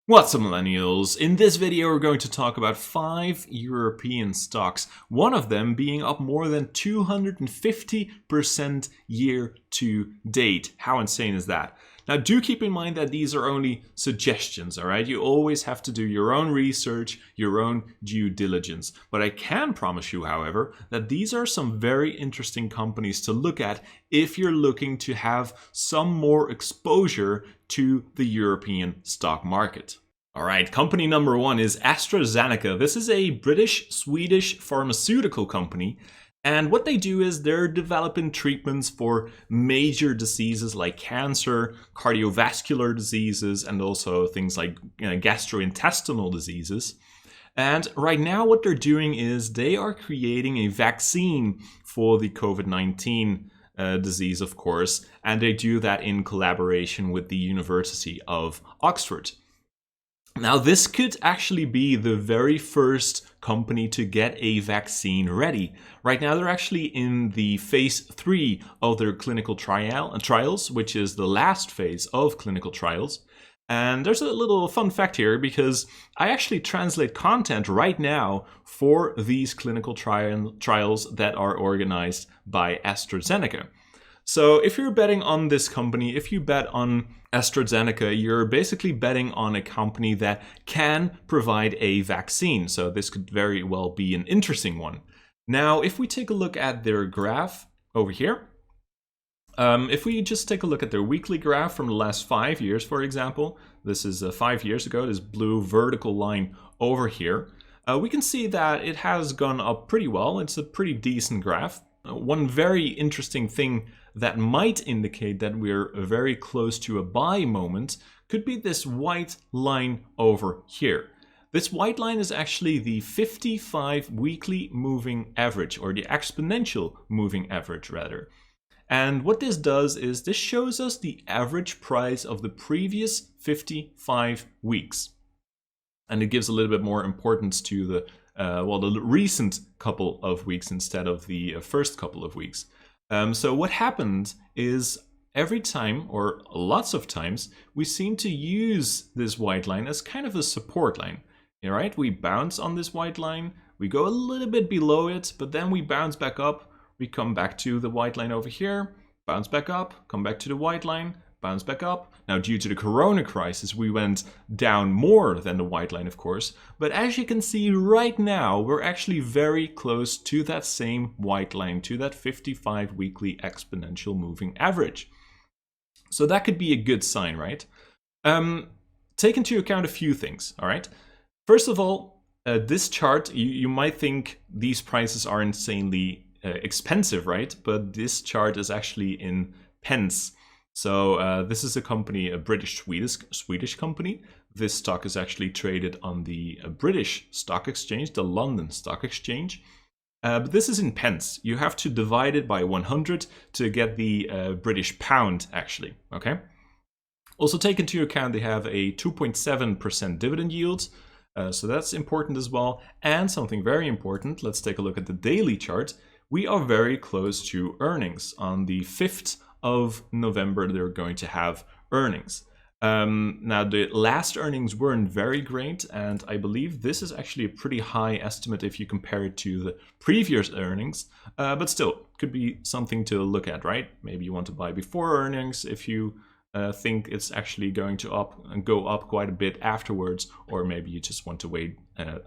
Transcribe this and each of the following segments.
What's up, millennials? In this video we're going to talk about 5 European stocks, one of them being up more than 250% year to date. How insane is that? Now do keep in mind that these are only suggestions, alright? You always have to do your own research, your own due diligence. But I can promise you, however, that these are some very interesting companies to look at if you're looking to have some more exposure to the European stock market. Alright, company number 1 is AstraZeneca. This is a British-Swedish pharmaceutical company. And what they do is they're developing treatments for major diseases like cancer, cardiovascular diseases, and also things like gastrointestinal diseases. And right now what they're doing is they are creating a vaccine for the COVID-19 disease, of course, and they do that in collaboration with the University of Oxford. Now, this could actually be the very first company to get a vaccine ready. Right now, they're actually in the phase 3 of their clinical trials, which is the last phase of clinical trials. And there's a little fun fact here because I actually translate content right now for these clinical trials that are organized by AstraZeneca. So if you're betting on this company, if you bet on AstraZeneca, you're basically betting on a company that can provide a vaccine. So this could very well be an interesting one. Now, if we take a look at their graph over here, if we just take a look at their weekly graph from the last 5 years, for example, this is 5 years ago, this blue vertical line over here, we can see that it has gone up pretty well. It's a pretty decent graph. One very interesting thing that might indicate that we're very close to a buy moment could be this white line over here. This white line is actually the 55 weekly moving average, or the exponential moving average rather. And what this does is this shows us the average price of the previous 55 weeks. And it gives a little bit more importance to the recent couple of weeks instead of the first couple of weeks. So what happened is every time, or lots of times, we seem to use this white line as kind of a support line. All right, we bounce on this white line, we go a little bit below it, but then we bounce back up, we come back to the white line over here, bounce back up, come back to the white line, bounce back up. Now, due to the corona crisis, we went down more than the white line, of course. But as you can see right now, we're actually very close to that same white line, to that 55 weekly exponential moving average. So that could be a good sign, right? Take into account a few things, all right? First of all, this chart, you might think these prices are insanely expensive, right? But this chart is actually in pence. So this is a company, a British-Swedish company. This stock is actually traded on the British Stock Exchange, the London Stock Exchange. But this is in pence. You have to divide it by 100 to get the British pound, actually. Okay. Also take into account they have a 2.7% dividend yield. So that's important as well. And something very important, let's take a look at the daily chart. We are very close to earnings. On the 5th of November, they're going to have earnings. Now, the last earnings weren't very great, and I believe this is actually a pretty high estimate if you compare it to the previous earnings, but still, could be something to look at, right? Maybe you want to buy before earnings if you think it's actually going to go up quite a bit afterwards, or maybe you just want to wait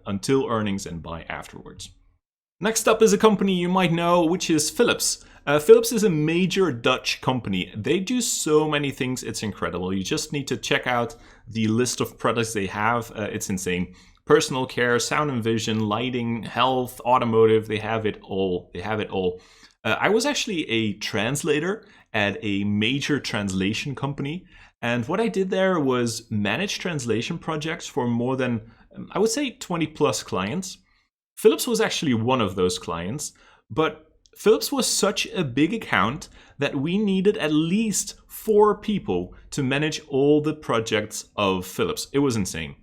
until earnings and buy afterwards. Next up is a company you might know, which is Philips. Philips is a major Dutch company. They do so many things, it's incredible. You just need to check out the list of products they have. It's insane. Personal care, sound and vision, lighting, health, automotive, they have it all. They have it all. I was actually a translator at a major translation company. And what I did there was manage translation projects for more than, I would say, 20 plus clients. Philips was actually one of those clients, but Philips was such a big account that we needed at least 4 people to manage all the projects of Philips. It was insane.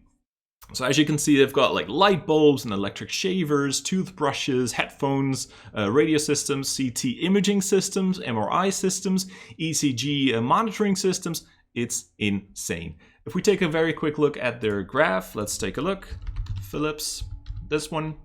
So as you can see, they've got like light bulbs and electric shavers, toothbrushes, headphones, radio systems, CT imaging systems, MRI systems, ECG monitoring systems. It's insane. If we take a very quick look at their graph, let's take a look. Philips, this one,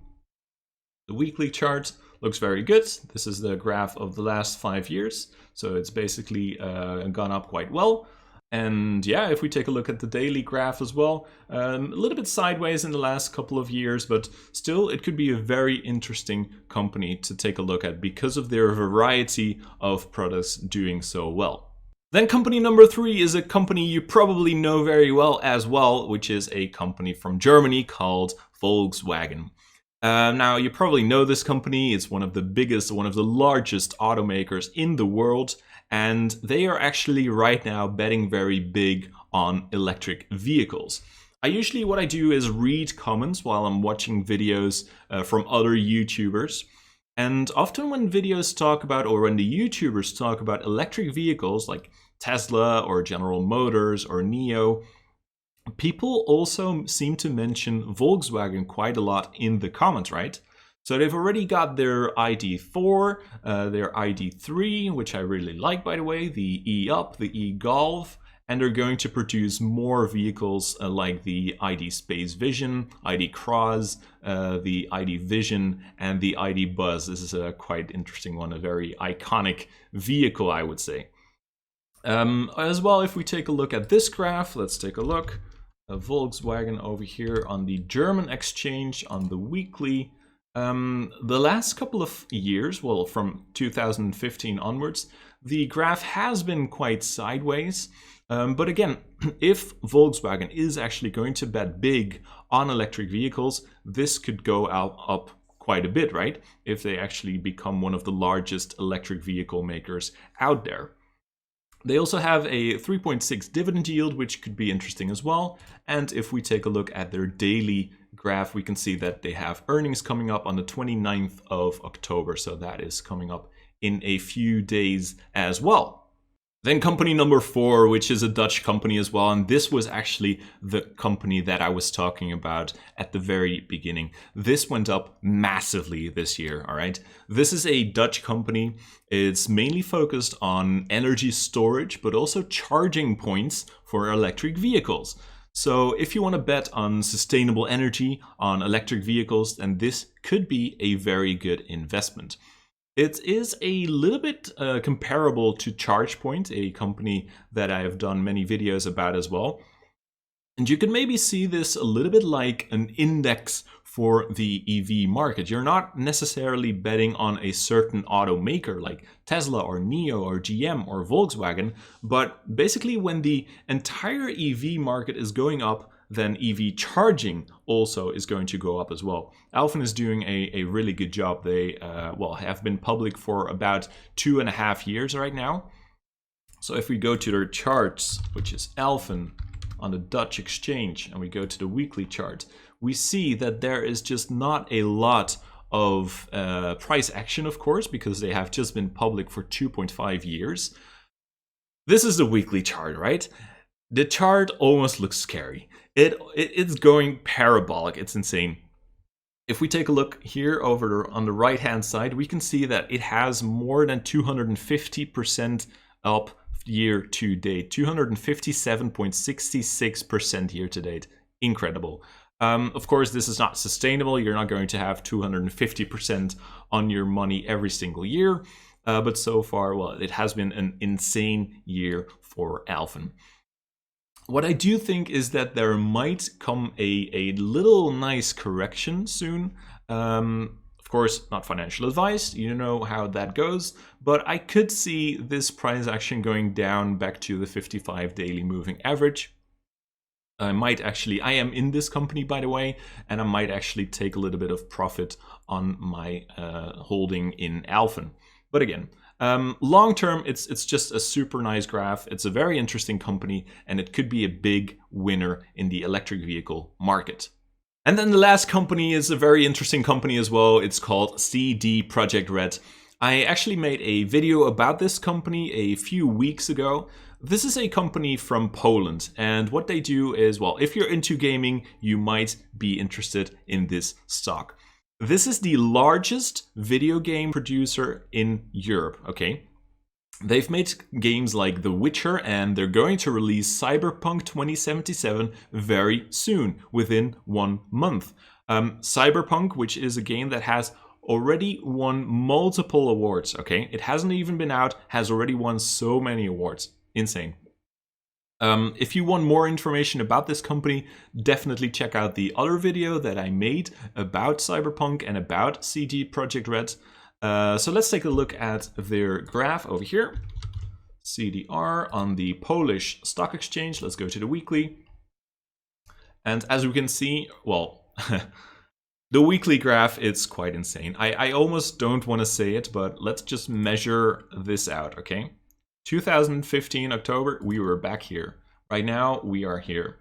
the weekly chart looks very good. This is the graph of the last 5 years. So it's basically gone up quite well. And yeah, if we take a look at the daily graph as well, a little bit sideways in the last couple of years, but still it could be a very interesting company to take a look at because of their variety of products doing so well. Then company number 3 is a company you probably know very well as well, which is a company from Germany called Volkswagen. Now, you probably know this company. It's one of the biggest, one of the largest automakers in the world. And they are actually right now betting very big on electric vehicles. What I do is read comments while I'm watching videos from other YouTubers. And often when videos talk about, or when the YouTubers talk about electric vehicles like Tesla or General Motors or NIO, people also seem to mention Volkswagen quite a lot in the comments, right? So they've already got their ID4, their ID3, which I really like, by the way, the E-Up, the E-Golf, and they're going to produce more vehicles like the ID Space Vision, ID Cross, the ID Vision, and the ID Buzz. This is a quite interesting one, a very iconic vehicle, I would say. As well, if we take a look at this graph, let's take a look. Volkswagen over here on the German exchange on the weekly. The last couple of years, well, from 2015 onwards, the graph has been quite sideways. But again, if Volkswagen is actually going to bet big on electric vehicles, this could go up quite a bit, right? If they actually become one of the largest electric vehicle makers out there. They also have a 3.6 dividend yield, which could be interesting as well. And if we take a look at their daily graph, we can see that they have earnings coming up on the 29th of October. So that is coming up in a few days as well. Then company number 4, which is a Dutch company as well. And this was actually the company that I was talking about at the very beginning. This went up massively this year, all right? This is a Dutch company. It's mainly focused on energy storage, but also charging points for electric vehicles. So if you want to bet on sustainable energy, on electric vehicles, then this could be a very good investment. It is a little bit comparable to ChargePoint, a company that I have done many videos about as well. And you can maybe see this a little bit like an index for the EV market. You're not necessarily betting on a certain automaker like Tesla or NIO or GM or Volkswagen, but basically when the entire EV market is going up, then EV charging also is going to go up as well. Alfen is doing a really good job. They have been public for about 2.5 years right now. So if we go to their charts, which is Alfen on the Dutch exchange, and we go to the weekly chart, we see that there is just not a lot of price action, of course, because they have just been public for 2.5 years. This is the weekly chart, right? The chart almost looks scary. It's going parabolic. It's insane. If we take a look here over on the right hand side, we can see that it has more than 250% up year to date, 257.66% year to date. Incredible. Of course, this is not sustainable. You're not going to have 250% on your money every single year. But so far, well, it has been an insane year for Alfen. What I do think is that there might come a little nice correction soon. Of course, not financial advice, you know how that goes, but I could see this price action going down back to the 55 daily moving average. I am in this company, by the way, and I might actually take a little bit of profit on my holding in Alfen. But again, long term, it's just a super nice graph. It's a very interesting company, and it could be a big winner in the electric vehicle market. And then the last company is a very interesting company as well. It's called Projekt Red. I actually made a video about this company a few weeks ago. This is a company from Poland, and what they do is, well, if you're into gaming, you might be interested in this stock. This is the largest video game producer in Europe, okay? They've made games like The Witcher, and they're going to release Cyberpunk 2077 very soon, within 1 month. Cyberpunk, which is a game that has already won multiple awards, okay? It hasn't even been out, has already won so many awards. Insane. If you want more information about this company, definitely check out the other video that I made about Cyberpunk and about CD Projekt Red. So let's take a look at their graph over here. CDR on the Polish stock exchange. Let's go to the weekly. And as we can see, well, the weekly graph is quite insane. I almost don't want to say it, but let's just measure this out, okay? 2015 October, we were back here. Right now, we are here.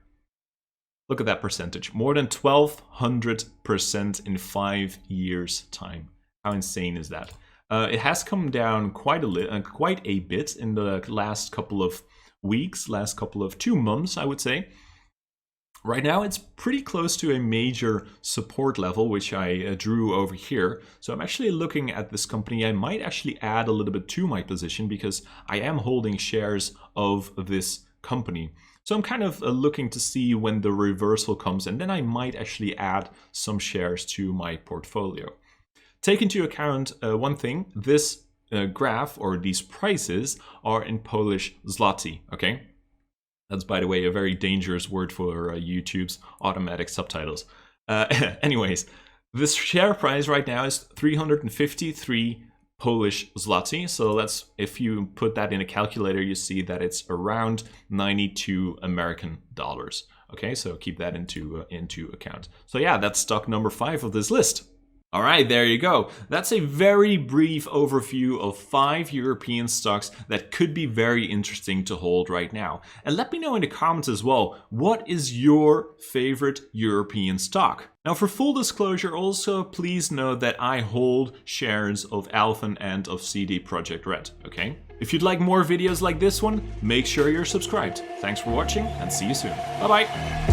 Look at that percentage. More than 1,200% in 5 years' time. How insane is that? It has come down quite a bit in the last couple of weeks, last couple of 2 months, I would say. Right now, it's pretty close to a major support level, which I drew over here. So I'm actually looking at this company. I might actually add a little bit to my position because I am holding shares of this company. So I'm kind of looking to see when the reversal comes, and then I might actually add some shares to my portfolio. Take into account one thing, this graph or these prices are in Polish zloty, okay? That's, by the way, a very dangerous word for YouTube's automatic subtitles. Anyways, this share price right now is 353 Polish zloty. So let's, if you put that in a calculator, you see that it's around 92 American dollars. Okay, so keep that into account. So yeah, that's stock number 5 of this list. All right, there you go. That's a very brief overview of 5 European stocks that could be very interesting to hold right now. And let me know in the comments as well, what is your favorite European stock? Now, for full disclosure, also please know that I hold shares of Alfen and of CD Projekt Red, okay? If you'd like more videos like this one, make sure you're subscribed. Thanks for watching and see you soon. Bye-bye.